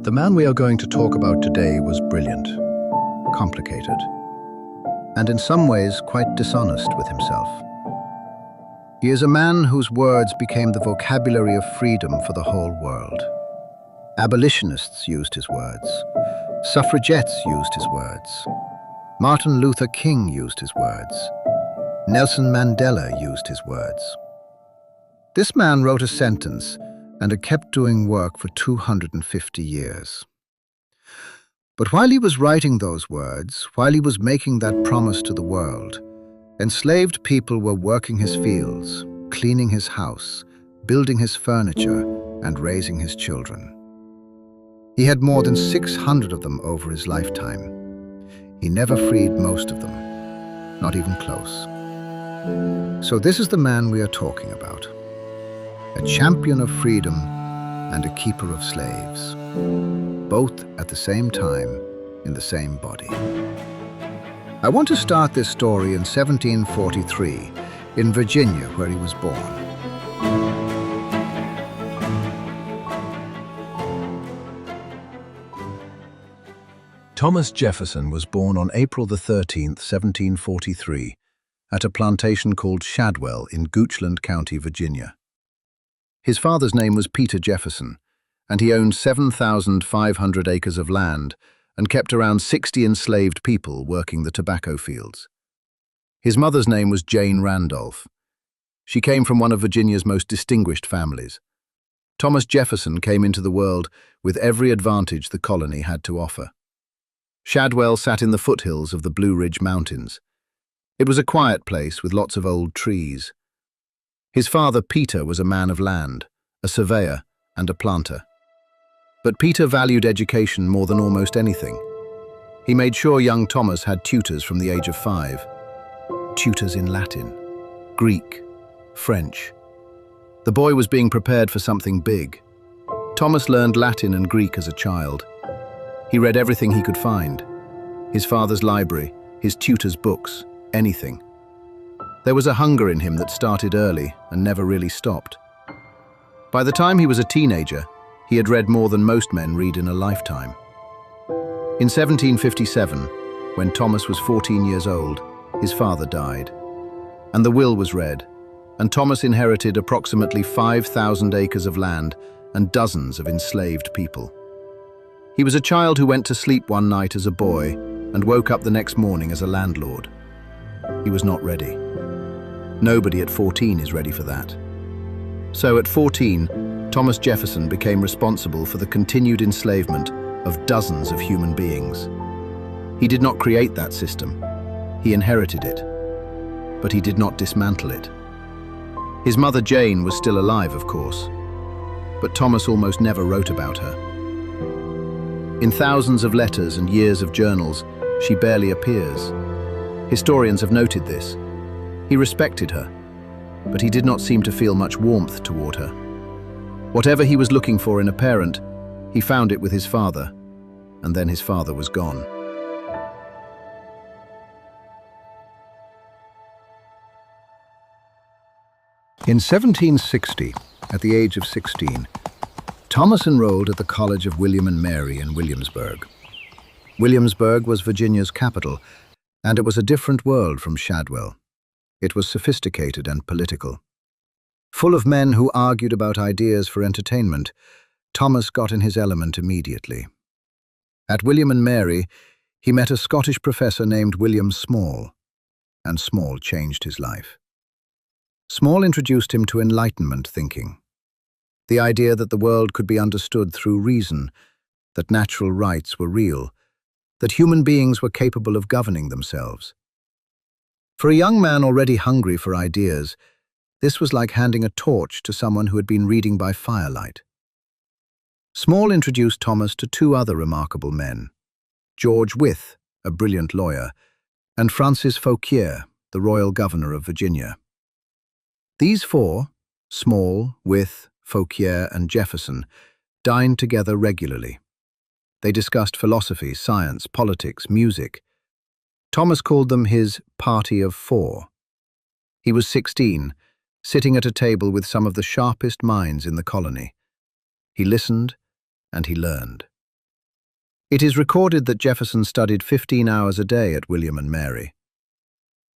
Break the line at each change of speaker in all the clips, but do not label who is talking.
The man we are going to talk about today was brilliant, complicated, and in some ways quite dishonest with himself. He is a man whose words became the vocabulary of freedom for the whole world. Abolitionists used his words. Suffragettes used his words. Martin Luther King used his words. Nelson Mandela used his words. This man wrote a sentence and had kept doing work for 250 years. But while he was writing those words, while he was making that promise to the world, enslaved people were working his fields, cleaning his house, building his furniture, and raising his children. He had more than 600 of them over his lifetime. He never freed most of them, not even close. So this is the man we are talking about. A champion of freedom and a keeper of slaves, both at the same time in the same body. I want to start this story in 1743 in Virginia, where he was born.
Thomas Jefferson was born on April the 13th, 1743, at a plantation called Shadwell in Goochland County, Virginia. His father's name was Peter Jefferson, and he owned 7,500 acres of land and kept around 60 enslaved people working the tobacco fields. His mother's name was Jane Randolph. She came from one of Virginia's most distinguished families. Thomas Jefferson came into the world with every advantage the colony had to offer. Shadwell sat in the foothills of the Blue Ridge Mountains. It was a quiet place with lots of old trees. His father, Peter, was a man of land, a surveyor, and a planter. But Peter valued education more than almost anything. He made sure young Thomas had tutors from the age of 5. Tutors in Latin, Greek, French. The boy was being prepared for something big. Thomas learned Latin and Greek as a child. He read everything he could find. His father's library, his tutor's books, anything. There was a hunger in him that started early and never really stopped. By the time he was a teenager, he had read more than most men read in a lifetime. In 1757, when Thomas was 14 years old, his father died. And the will was read, and Thomas inherited approximately 5,000 acres of land and dozens of enslaved people. He was a child who went to sleep one night as a boy and woke up the next morning as a landlord. He was not ready. Nobody at 14 is ready for that. So at 14, Thomas Jefferson became responsible for the continued enslavement of dozens of human beings. He did not create that system. He inherited it. But he did not dismantle it. His mother Jane was still alive, of course, but Thomas almost never wrote about her. In thousands of letters and years of journals, she barely appears. Historians have noted this. He respected her, but he did not seem to feel much warmth toward her. Whatever he was looking for in a parent, he found it with his father, and then his father was gone.
In 1760, at the age of 16, Thomas enrolled at the College of William and Mary in Williamsburg. Williamsburg was Virginia's capital, and it was a different world from Shadwell. It was sophisticated and political. Full of men who argued about ideas for entertainment, Thomas got in his element immediately. At William and Mary, he met a Scottish professor named William Small, and Small changed his life. Small introduced him to Enlightenment thinking, the idea that the world could be understood through reason, that natural rights were real, that human beings were capable of governing themselves. For a young man already hungry for ideas, this was like handing a torch to someone who had been reading by firelight.
Small introduced Thomas to two other remarkable men, George Wythe, a brilliant lawyer, and Francis Fauquier, the royal governor of Virginia. These four, Small, Wythe, Fauquier, and Jefferson, dined together regularly. They discussed philosophy, science, politics, music. Thomas called them his party of four. He was 16, sitting at a table with some of the sharpest minds in the colony. He listened and he learned. It is recorded that Jefferson studied 15 hours a day at William and Mary.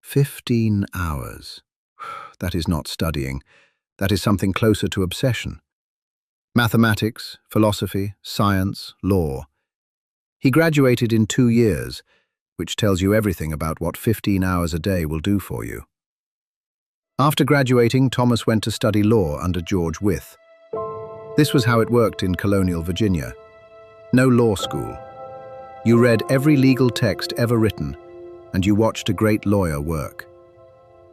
15 hours. That is not studying. That is something closer to obsession. Mathematics, philosophy, science, law. He graduated in 2 years, which tells you everything about what 15 hours a day will do for you. After graduating, Thomas went to study law under George Wythe. This was how it worked in colonial Virginia. No law school. You read every legal text ever written, and you watched a great lawyer work.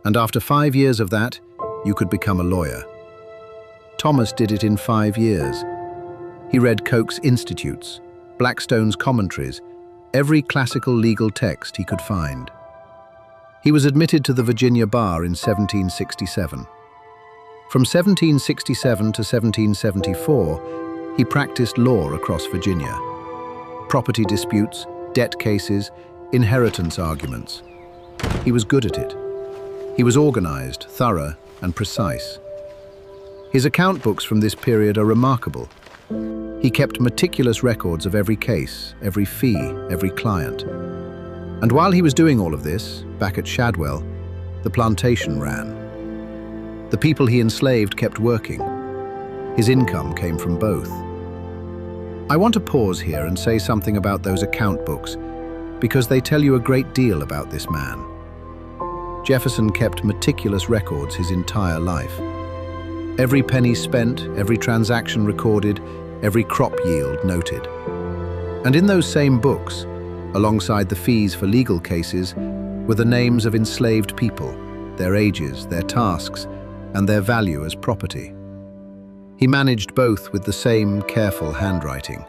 And after 5 years of that, you could become a lawyer. Thomas did it in 5 years. He read Coke's Institutes, Blackstone's Commentaries, every classical legal text he could find. He was admitted to the Virginia bar in 1767. From 1767 to 1774, he practiced law across Virginia. Property disputes, debt cases, inheritance arguments. He was good at it. He was organized, thorough, and precise. His account books from this period are remarkable. He kept meticulous records of every case, every fee, every client. And while he was doing all of this, back at Shadwell, the plantation ran. The people he enslaved kept working. His income came from both. I want to pause here and say something about those account books, because they tell you a great deal about this man. Jefferson kept meticulous records his entire life. Every penny spent, every transaction recorded, every crop yield noted. And in those same books, alongside the fees for legal cases, were the names of enslaved people, their ages, their tasks, and their value as property. He managed both with the same careful handwriting.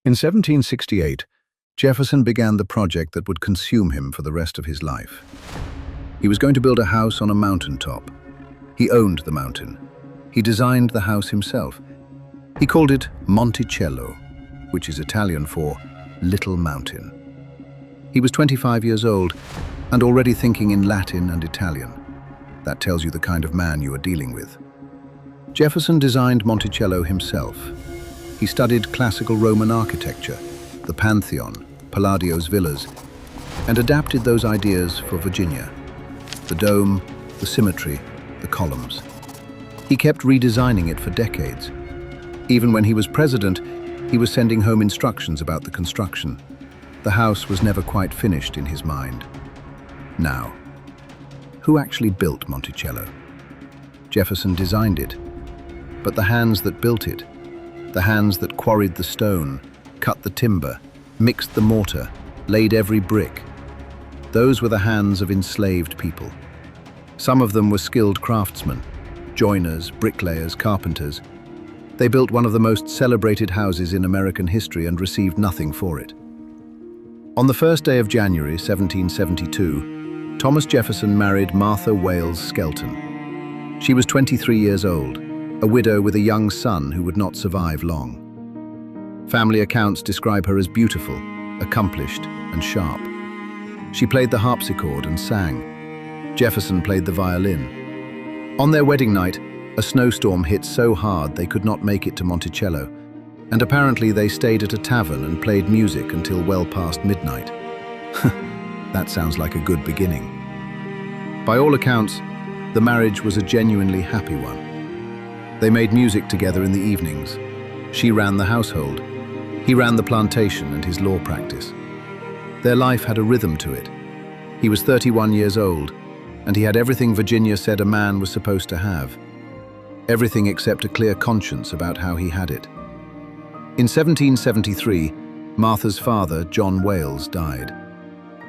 In 1768, Jefferson began the project that would consume him for the rest of his life. He was going to build a house on a mountaintop. He owned the mountain. He designed the house himself. He called it Monticello, which is Italian for Little Mountain. He was 25 years old and already thinking in Latin and Italian. That tells you the kind of man you are dealing with. Jefferson designed Monticello himself. He studied classical Roman architecture, the Pantheon, Palladio's villas, and adapted those ideas for Virginia. The dome, the symmetry, the columns. He kept redesigning it for decades. Even when he was president, he was sending home instructions about the construction. The house was never quite finished in his mind. Now, who actually built Monticello? Jefferson designed it, but the hands that built it, the hands that quarried the stone, cut the timber, mixed the mortar, laid every brick, those were the hands of enslaved people. Some of them were skilled craftsmen, joiners, bricklayers, carpenters. They built one of the most celebrated houses in American history and received nothing for it. On the first day of January 1772, Thomas Jefferson married Martha Wales Skelton. She was 23 years old, a widow with a young son who would not survive long. Family accounts describe her as beautiful, accomplished, and sharp. She played the harpsichord and sang. Jefferson played the violin. On their wedding night, a snowstorm hit so hard they could not make it to Monticello, and apparently they stayed at a tavern and played music until well past midnight. That sounds like a good beginning. By all accounts, the marriage was a genuinely happy one. They made music together in the evenings. She ran the household. He ran the plantation and his law practice. Their life had a rhythm to it. He was 31 years old, and he had everything Virginia said a man was supposed to have. Everything except a clear conscience about how he had it. In 1773, Martha's father, John Wales, died.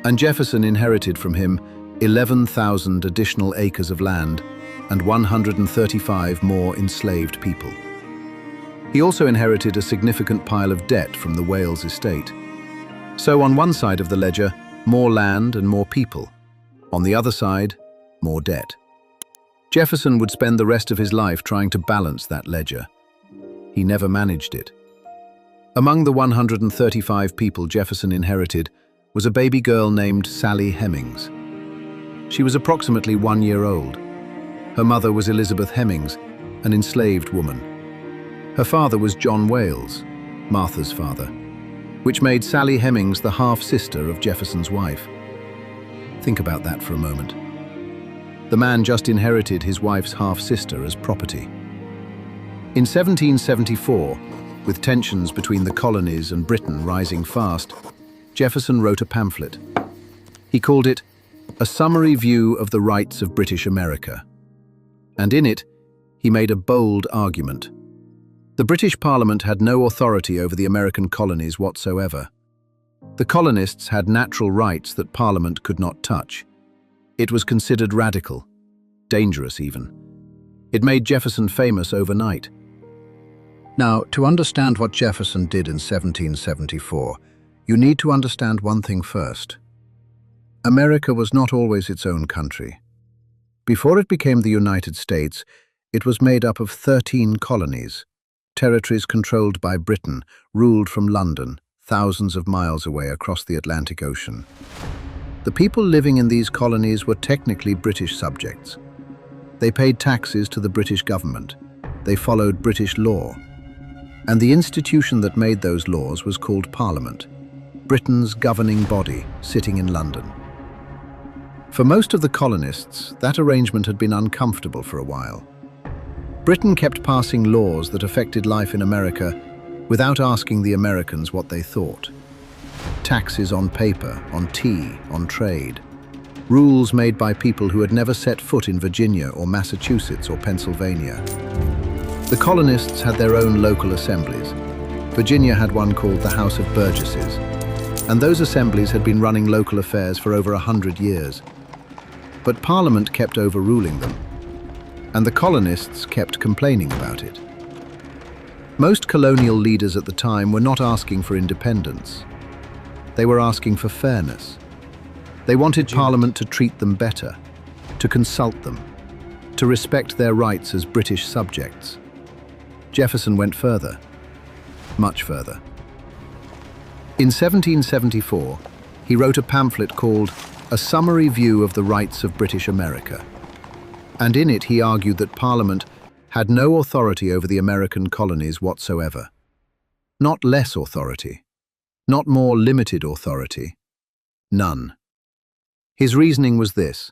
And Jefferson inherited from him 11,000 additional acres of land and 135 more enslaved people. He also inherited a significant pile of debt from the Wales estate. So on one side of the ledger, more land and more people. On the other side, more debt. Jefferson would spend the rest of his life trying to balance that ledger. He never managed it. Among the 135 people Jefferson inherited was a baby girl named Sally Hemings. She was approximately 1 year old. Her mother was Elizabeth Hemings, an enslaved woman. Her father was John Wales, Martha's father, which made Sally Hemings the half-sister of Jefferson's wife. Think about that for a moment. The man just inherited his wife's half-sister as property. In 1774, with tensions between the colonies and Britain rising fast, Jefferson wrote a pamphlet. He called it A Summary View of the Rights of British America. And in it, he made a bold argument. The British Parliament had no authority over the American colonies whatsoever. The colonists had natural rights that Parliament could not touch. It was considered radical, dangerous even. It made Jefferson famous overnight.
Now, to understand what Jefferson did in 1774, you need to understand one thing first. America was not always its own country. Before it became the United States, it was made up of 13 colonies, territories controlled by Britain, ruled from London, thousands of miles away across the Atlantic Ocean. The people living in these colonies were technically British subjects. They paid taxes to the British government. They followed British law. And the institution that made those laws was called Parliament, Britain's governing body, sitting in London. For most of the colonists, that arrangement had been uncomfortable for a while. Britain kept passing laws that affected life in America without asking the Americans what they thought. Taxes on paper, on tea, on trade. Rules made by people who had never set foot in Virginia or Massachusetts or Pennsylvania. The colonists had their own local assemblies. Virginia had one called the House of Burgesses, and those assemblies had been running local affairs for over 100 years. But Parliament kept overruling them, and the colonists kept complaining about it. Most colonial leaders at the time were not asking for independence. They were asking for fairness. They wanted Parliament to treat them better, to consult them, to respect their rights as British subjects. Jefferson went further, much further. In 1774, he wrote a pamphlet called A Summary View of the Rights of British America. And in it he argued that Parliament had no authority over the American colonies whatsoever. Not less authority, not more limited authority, none. His reasoning was this: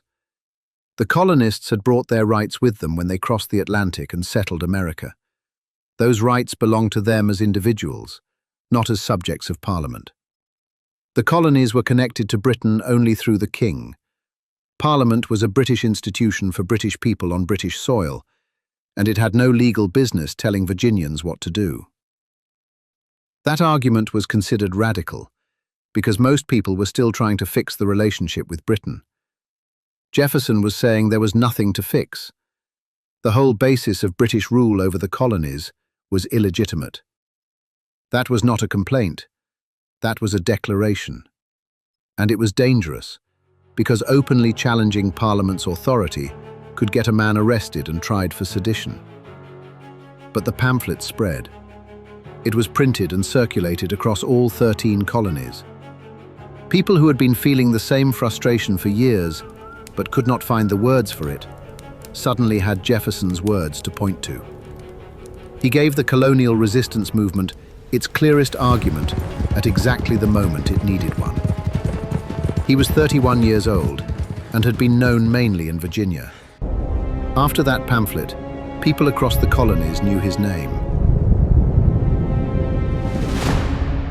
the colonists had brought their rights with them when they crossed the Atlantic and settled America. Those rights belonged to them as individuals, not as subjects of Parliament. The colonies were connected to Britain only through the king. Parliament was a British institution for British people on British soil, and it had no legal business telling Virginians what to do. That argument was considered radical, because most people were still trying to fix the relationship with Britain. Jefferson was saying there was nothing to fix. The whole basis of British rule over the colonies was illegitimate. That was not a complaint. That was a declaration. And it was dangerous, because openly challenging Parliament's authority could get a man arrested and tried for sedition. But the pamphlet spread. It was printed and circulated across all 13 colonies. People who had been feeling the same frustration for years, but could not find the words for it, suddenly had Jefferson's words to point to. He gave the colonial resistance movement its clearest argument at exactly the moment it needed one. He was 31 years old and had been known mainly in Virginia. After that pamphlet, people across the colonies knew his name.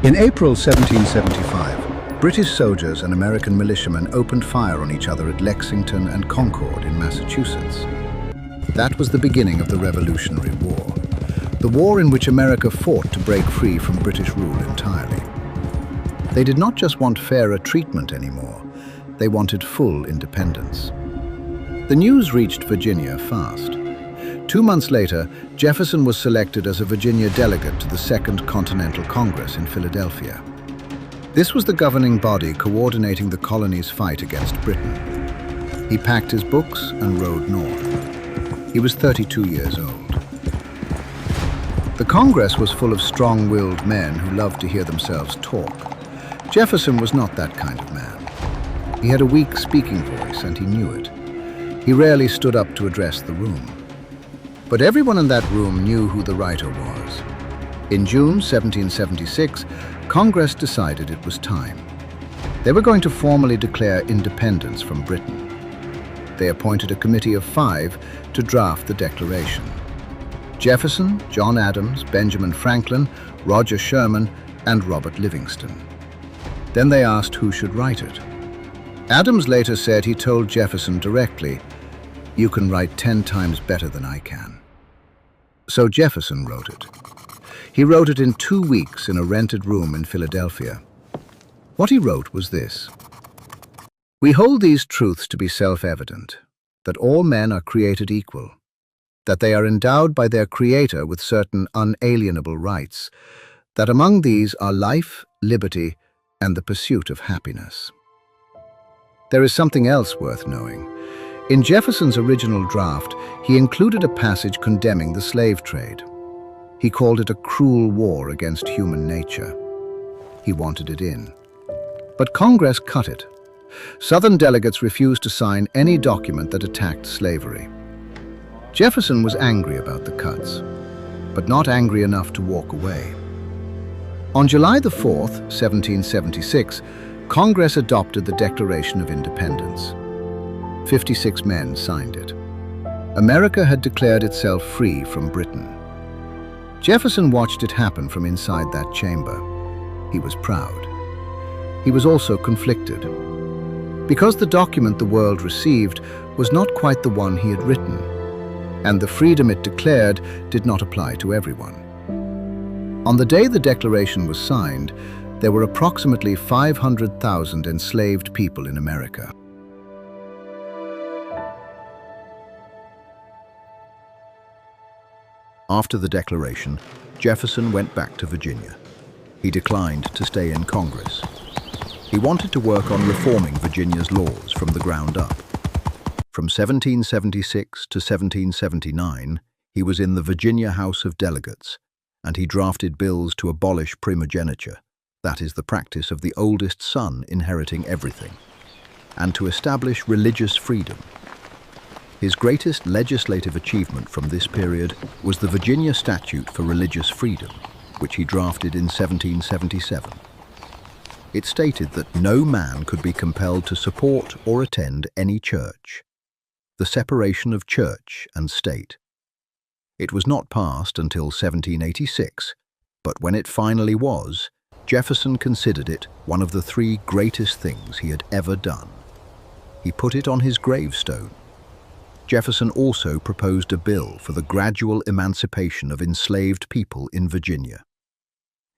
In April 1775, British soldiers and American militiamen opened fire on each other at Lexington and Concord in Massachusetts. That was the beginning of the Revolutionary War, the war in which America fought to break free from British rule entirely. They did not just want fairer treatment anymore,
They wanted full independence. The news reached Virginia fast. 2 months later, Jefferson was selected as a Virginia delegate to the Second Continental Congress in Philadelphia. This was the governing body coordinating the colony's fight against Britain. He packed his books and rode north. He was 32 years old. The Congress was full of strong-willed men who loved to hear themselves talk. Jefferson was not that kind of man. He had a weak speaking voice, and he knew it. He rarely stood up to address the room. But everyone in that room knew who the writer was. In June 1776, Congress decided it was time. They were going to formally declare independence from Britain. They appointed a committee of 5 to draft the Declaration. Jefferson, John Adams, Benjamin Franklin, Roger Sherman, and Robert Livingston. Then they asked who should write it. Adams later said he told Jefferson directly, "You can write 10 times better than I can." So Jefferson wrote it. He wrote it in 2 weeks in a rented room in Philadelphia. What he wrote was this: "We hold these truths to be self-evident, that all men are created equal, that they are endowed by their Creator with certain unalienable rights, that among these are life, liberty, and the pursuit of happiness." There is something else worth knowing. In Jefferson's original draft, he included a passage condemning the slave trade. He called it a cruel war against human nature. He wanted it in. But Congress cut it. Southern delegates refused to sign any document that attacked slavery. Jefferson was angry about the cuts, but not angry enough to walk away. On July the 4th, 1776, Congress adopted the Declaration of Independence. 56 men signed it. America had declared itself free from Britain. Jefferson watched it happen from inside that chamber. He was proud. He was also conflicted, because the document the world received was not quite the one he had written, and the freedom it declared did not apply to everyone. On the day the Declaration was signed, there were approximately 500,000 enslaved people in America. After the Declaration, Jefferson went back to Virginia. He declined to stay in Congress. He wanted to work on reforming Virginia's laws from the ground up. From 1776 to 1779, he was in the Virginia House of Delegates, and he drafted bills to abolish primogeniture, that is the practice of the oldest son inheriting everything, and to establish religious freedom. His greatest legislative achievement from this period was the Virginia Statute for Religious Freedom, which he drafted in 1777. It stated that no man could be compelled to support or attend any church, the separation of church and state. It was not passed until 1786, but when it finally was, Jefferson considered it one of the 3 greatest things he had ever done. He put it on his gravestone. Jefferson also proposed a bill for the gradual emancipation of enslaved people in Virginia.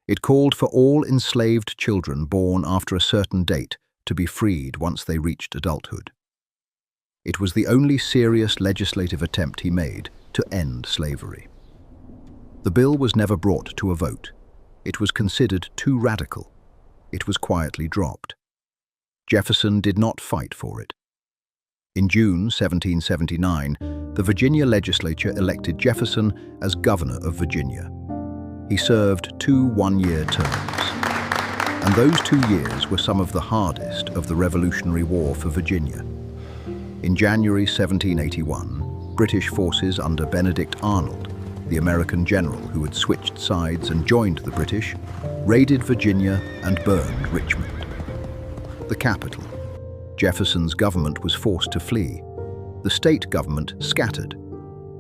It called for all enslaved children born after a certain date to be freed once they reached adulthood. It was the only serious legislative attempt he made to end slavery. The bill was never brought to a vote. It was considered too radical. It was quietly dropped. Jefferson did not fight for it. In June 1779, the Virginia legislature elected Jefferson as governor of Virginia. He served 2 one-year terms, and those 2 years were some of the hardest of the Revolutionary War for Virginia. In January 1781, British forces under Benedict Arnold, the American general who had switched sides and joined the British, raided Virginia and burned Richmond, the capital. Jefferson's government was forced to flee. The state government scattered.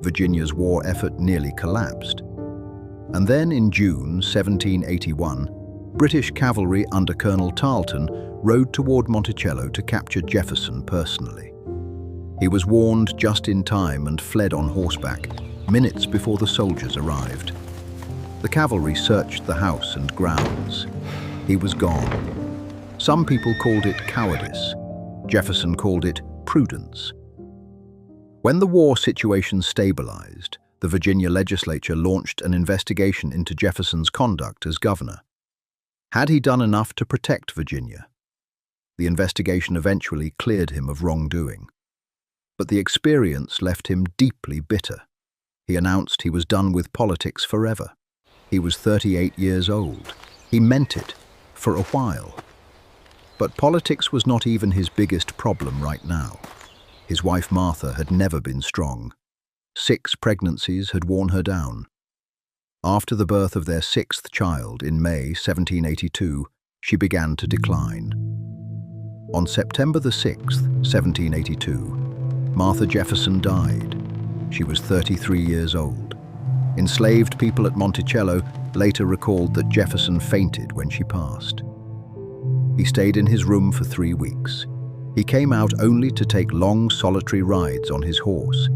Virginia's war effort nearly collapsed. And then in June 1781, British cavalry under Colonel Tarleton rode toward Monticello to capture Jefferson personally. He was warned just in time and fled on horseback, minutes before the soldiers arrived. The cavalry searched the house and grounds. He was gone. Some people called it cowardice. Jefferson called it prudence. When the war situation stabilized, the Virginia legislature launched an investigation into Jefferson's conduct as governor. Had he done enough to protect Virginia? The investigation eventually cleared him of wrongdoing. But the experience left him deeply bitter. He announced he was done with politics forever. He was 38 years old. He meant it, for a while. But politics was not even his biggest problem right now. His wife Martha had never been strong. 6 pregnancies had worn her down. After the birth of their 6th child in May 1782, she began to decline. On September the 6th, 1782, Martha Jefferson died. She was 33 years old. Enslaved people at Monticello later recalled that Jefferson fainted when she passed. He stayed in his room for 3 weeks. He came out only to take long, solitary rides on his horse.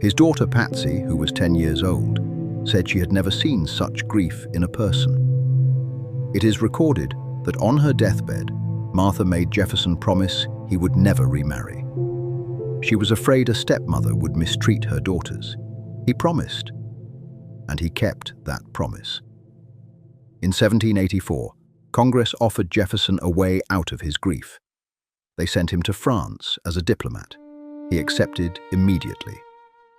His daughter Patsy, who was 10 years old, said she had never seen such grief in a person. It is recorded that on her deathbed, Martha made Jefferson promise he would never remarry. She was afraid a stepmother would mistreat her daughters. He promised, and he kept that promise. In 1784, Congress offered Jefferson a way out of his grief. They sent him to France as a diplomat. He accepted immediately.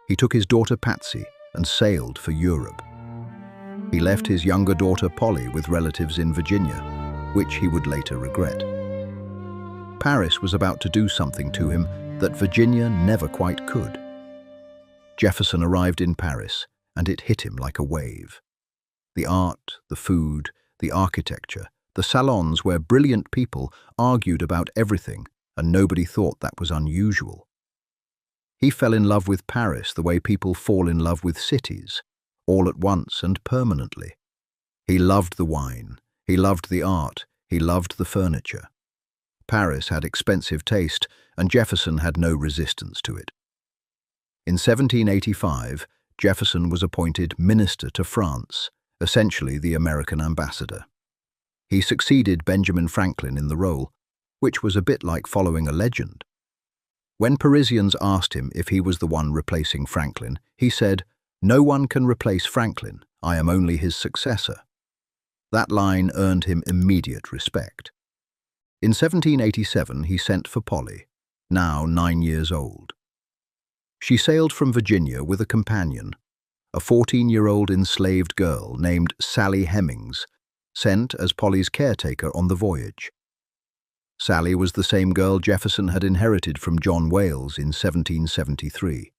He took his daughter Patsy and sailed for Europe. He left his younger daughter Polly with relatives in Virginia, which he would later regret. Paris was about to do something to him that Virginia never quite could. Jefferson arrived in Paris, and it hit him like a wave. The art, the food, the architecture, the salons where brilliant people argued about everything, and nobody thought that was unusual. He fell in love with Paris the way people fall in love with cities, all at once and permanently. He loved the wine, he loved the art, he loved the furniture. Paris had expensive taste, and Jefferson had no resistance to it. In 1785, Jefferson was appointed minister to France, essentially the American ambassador. He succeeded Benjamin Franklin in the role, which was a bit like following a legend. When Parisians asked him if he was the one replacing Franklin, he said, "No one can replace Franklin, I am only his successor." That line earned him immediate respect. In 1787, he sent for Polly, now 9 years old. She sailed from Virginia with a companion, a 14-year-old enslaved girl named Sally Hemings, sent as Polly's caretaker on the voyage. Sally was the same girl Jefferson had inherited from John Wales in 1773,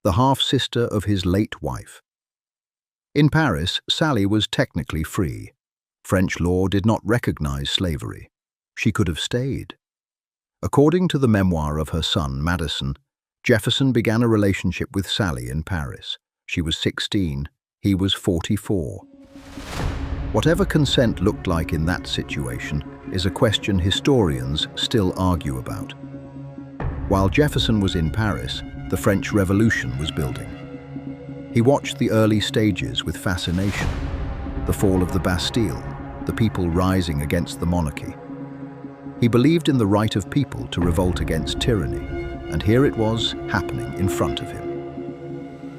the half-sister of his late wife. In Paris, Sally was technically free. French law did not recognize slavery. She could have stayed. According to the memoir of her son, Madison, Jefferson began a relationship with Sally in Paris. She was 16, he was 44. Whatever consent looked like in that situation is a question historians still argue about. While Jefferson was in Paris, the French Revolution was building. He watched the early stages with fascination, the fall of the Bastille, the people rising against the monarchy. He believed in the right of people to revolt against tyranny, and here it was happening in front of him.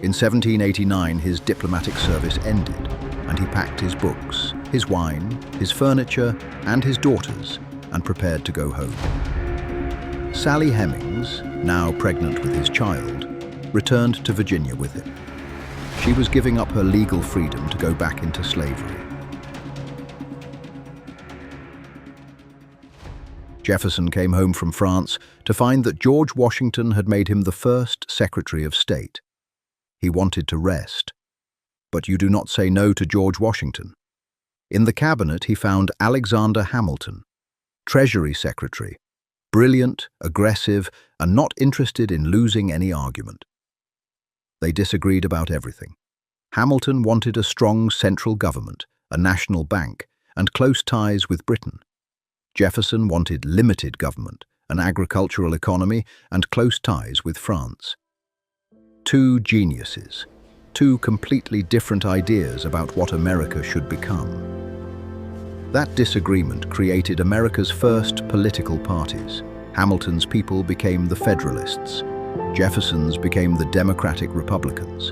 In 1789, his diplomatic service ended, and he packed his books, his wine, his furniture, and his daughters, and prepared to go home. Sally Hemings, now pregnant with his child, returned to Virginia with him. She was giving up her legal freedom to go back into slavery. Jefferson came home from France to find that George Washington had made him the first Secretary of State. He wanted to rest. But you do not say no to George Washington. In the cabinet, he found Alexander Hamilton, Treasury Secretary, brilliant, aggressive, and not interested in losing any argument. They disagreed about everything. Hamilton wanted a strong central government, a national bank, and close ties with Britain. Jefferson wanted limited government, an agricultural economy, and close ties with France. Two geniuses, two completely different ideas about what America should become. That disagreement created America's first political parties, Hamilton's people became the Federalists. Jefferson's became the Democratic Republicans.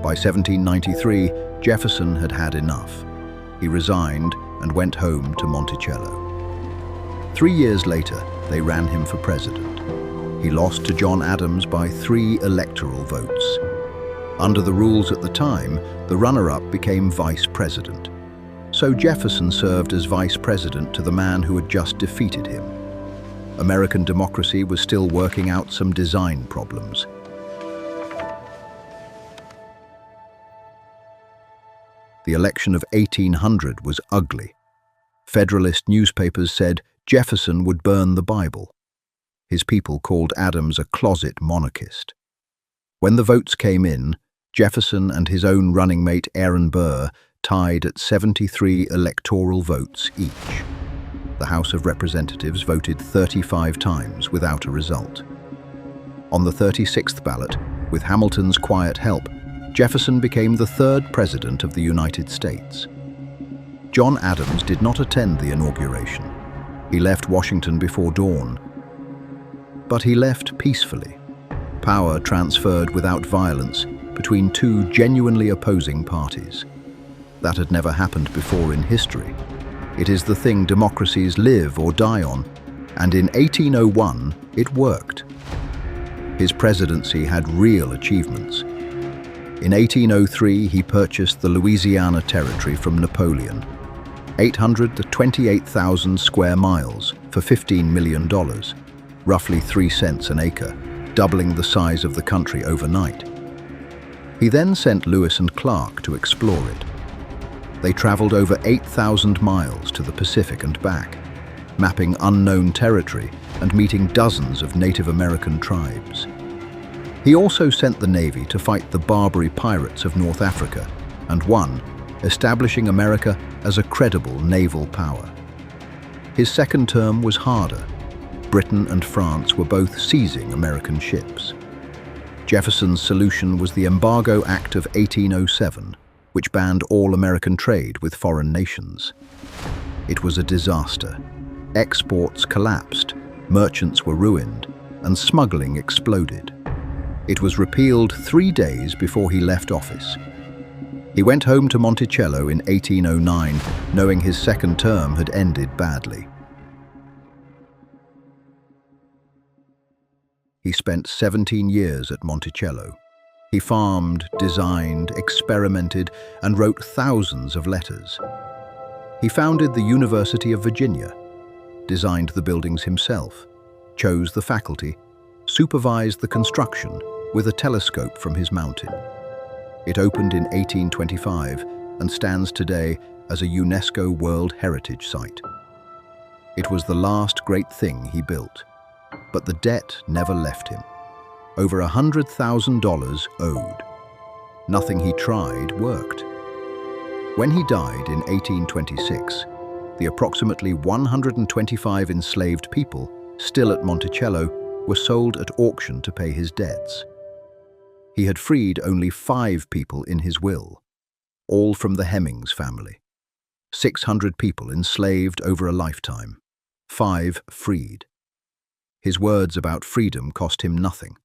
By 1793, Jefferson had had enough. He resigned and went home to Monticello. 3 years later, they ran him for president. He lost to John Adams by 3 electoral votes. Under the rules at the time, the runner-up became vice president. So Jefferson served as vice president to the man who had just defeated him. American democracy was still working out some design problems. The election of 1800 was ugly. Federalist newspapers said Jefferson would burn the Bible. His people called Adams a closet monarchist. When the votes came in, Jefferson and his own running mate Aaron Burr tied at 73 electoral votes each. The House of Representatives voted 35 times without a result. On the 36th ballot, with Hamilton's quiet help, Jefferson became the 3rd president of the United States. John Adams did not attend the inauguration. He left Washington before dawn. But he left peacefully. Power transferred without violence between 2 genuinely opposing parties. That had never happened before in history. It is the thing democracies live or die on, and in 1801, it worked. His presidency had real achievements. In 1803, he purchased the Louisiana Territory from Napoleon, 828,000 square miles for $15 million, roughly 3 cents an acre, doubling the size of the country overnight. He then sent Lewis and Clark to explore it. They traveled over 8,000 miles to the Pacific and back, mapping unknown territory and meeting dozens of Native American tribes. He also sent the Navy to fight the Barbary pirates of North Africa and won, establishing America as a credible naval power. His second term was harder. Britain and France were both seizing American ships. Jefferson's solution was the Embargo Act of 1807, which banned all American trade with foreign nations. It was a disaster. Exports collapsed, merchants were ruined, and smuggling exploded. It was repealed 3 days before he left office. He went home to Monticello in 1809, knowing his second term had ended badly. He spent 17 years at Monticello. He farmed, designed, experimented, and wrote thousands of letters. He founded the University of Virginia, designed the buildings himself, chose the faculty, supervised the construction with a telescope from his mountain. It opened in 1825 and stands today as a UNESCO World Heritage Site. It was the last great thing he built, but the debt never left him. Over $100,000 owed. Nothing he tried worked. When he died in 1826, the approximately 125 enslaved people still at Monticello were sold at auction to pay his debts. He had freed only 5 people in his will, all from the Hemmings family. 600 people enslaved over a lifetime, 5 freed. His words about freedom cost him nothing.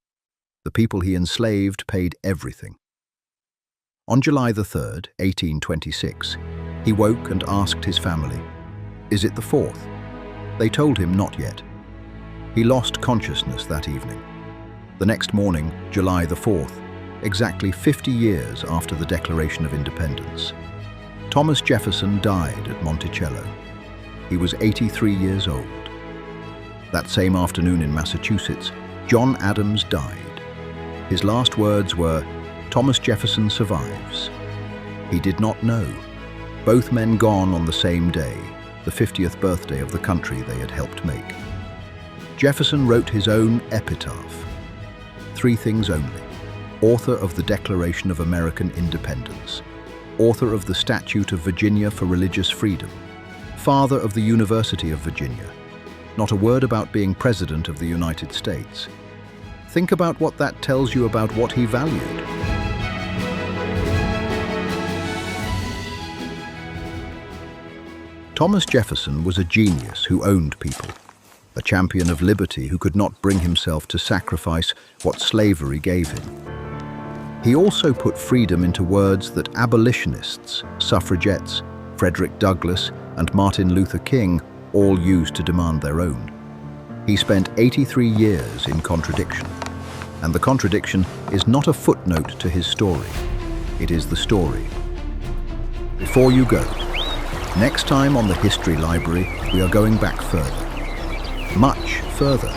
The people he enslaved paid everything. On July 3rd, 1826, he woke and asked his family, "Is it the 4th?" They told him not yet. He lost consciousness that evening. The next morning, July the 4th, exactly 50 years after the Declaration of Independence, Thomas Jefferson died at Monticello. He was 83 years old. That same afternoon in Massachusetts, John Adams died. His last words were, "Thomas Jefferson survives." He did not know. Both men gone on the same day, the 50th birthday of the country they had helped make. Jefferson wrote his own epitaph. 3 things only: author of the Declaration of American Independence, author of the Statute of Virginia for Religious Freedom, father of the University of Virginia. Not a word about being President of the United States. Think about what that tells you about what he valued. Thomas Jefferson was a genius who owned people. a champion of liberty who could not bring himself to sacrifice what slavery gave him. He also put freedom into words that abolitionists, suffragettes, Frederick Douglass, and Martin Luther King all used to demand their own. He spent 83 years in contradiction, and the contradiction is not a footnote to his story. It is the story. Before you go, next time on the History Library, we are going back further, much further,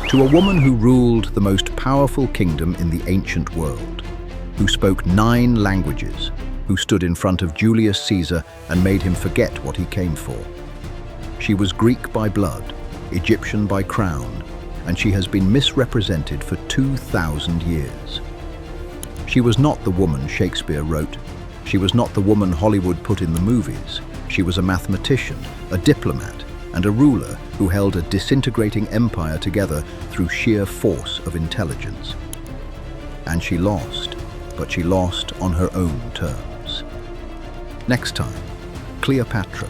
to a woman who ruled the most powerful kingdom in the ancient world, who spoke 9 languages, who stood in front of Julius Caesar and made him forget what he came for. She was Greek by blood, Egyptian by crown, and she has been misrepresented for 2,000 years. She was not the woman Shakespeare wrote. She was not the woman Hollywood put in the movies. She was a mathematician, a diplomat, and a ruler who held a disintegrating empire together through sheer force of intelligence. And she lost, but she lost on her own terms. Next time, Cleopatra.